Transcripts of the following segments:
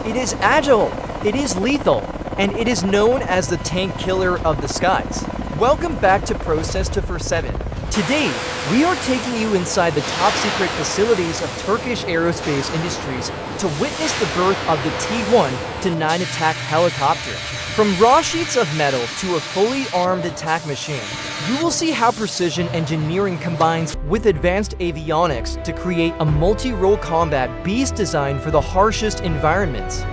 It is agile, it is lethal, and it is known as the tank killer of the skies. Welcome back to Process 247. Today, we are taking you inside the top secret facilities of Turkish Aerospace Industries to witness the birth of the T129 ATAK Helicopter. From raw sheets of metal to a fully armed attack machine, you will see how precision engineering combines with advanced avionics to create a multi-role combat beast designed for the harshest environments.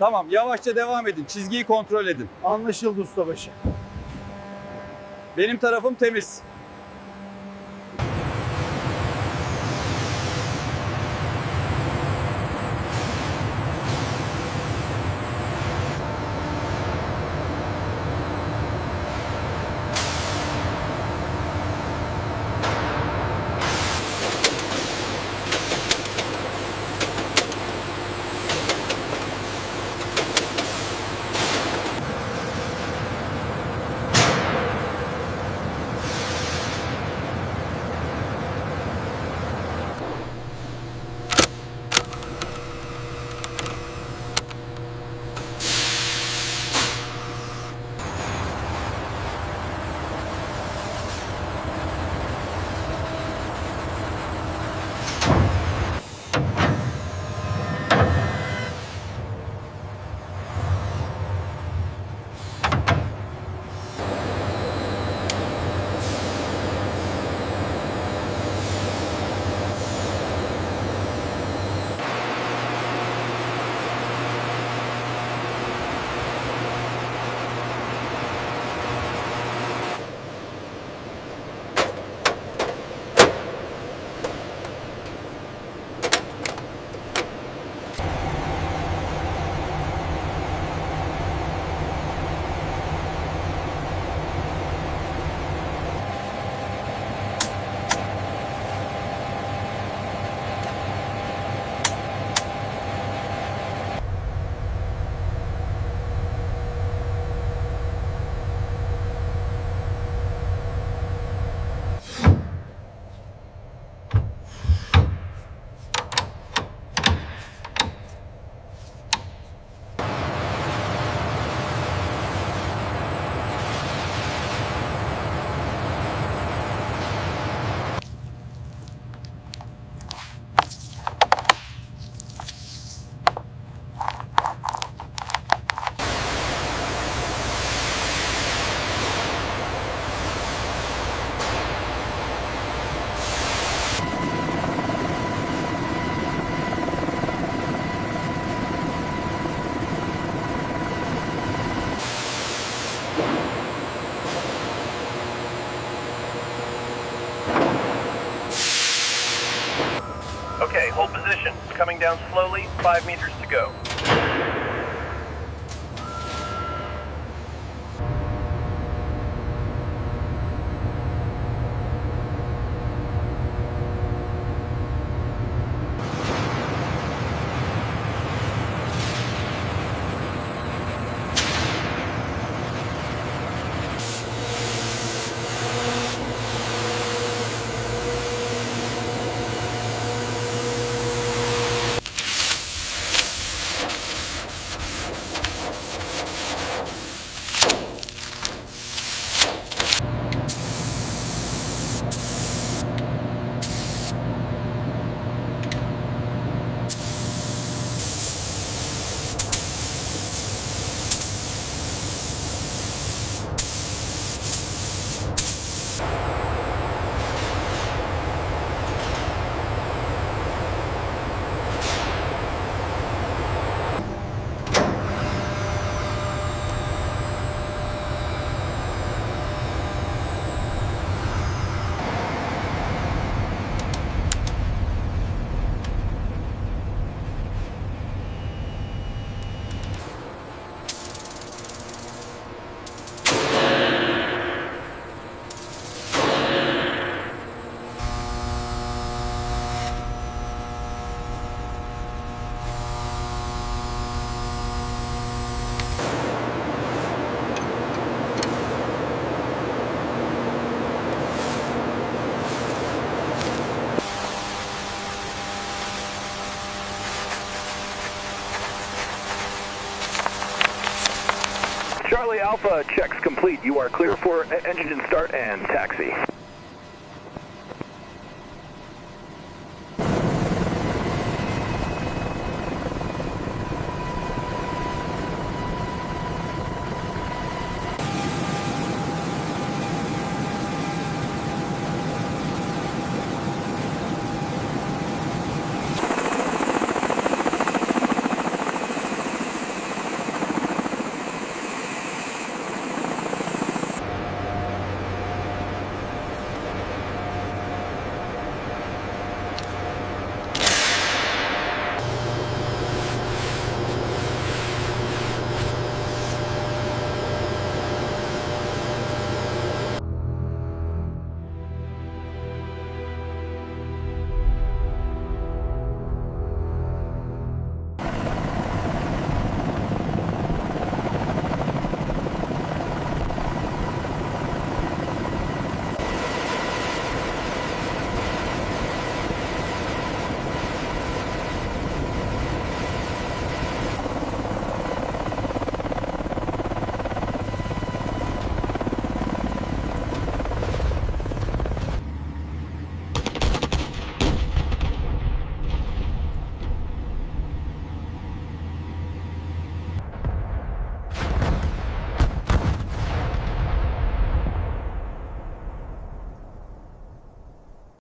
Tamam, yavaşça devam edin. Çizgiyi kontrol edin. Anlaşıldı ustabaşı. Benim tarafım temiz. down slowly, 5 meters to go. Charlie Alpha, checks complete. You are clear for engine start and taxi.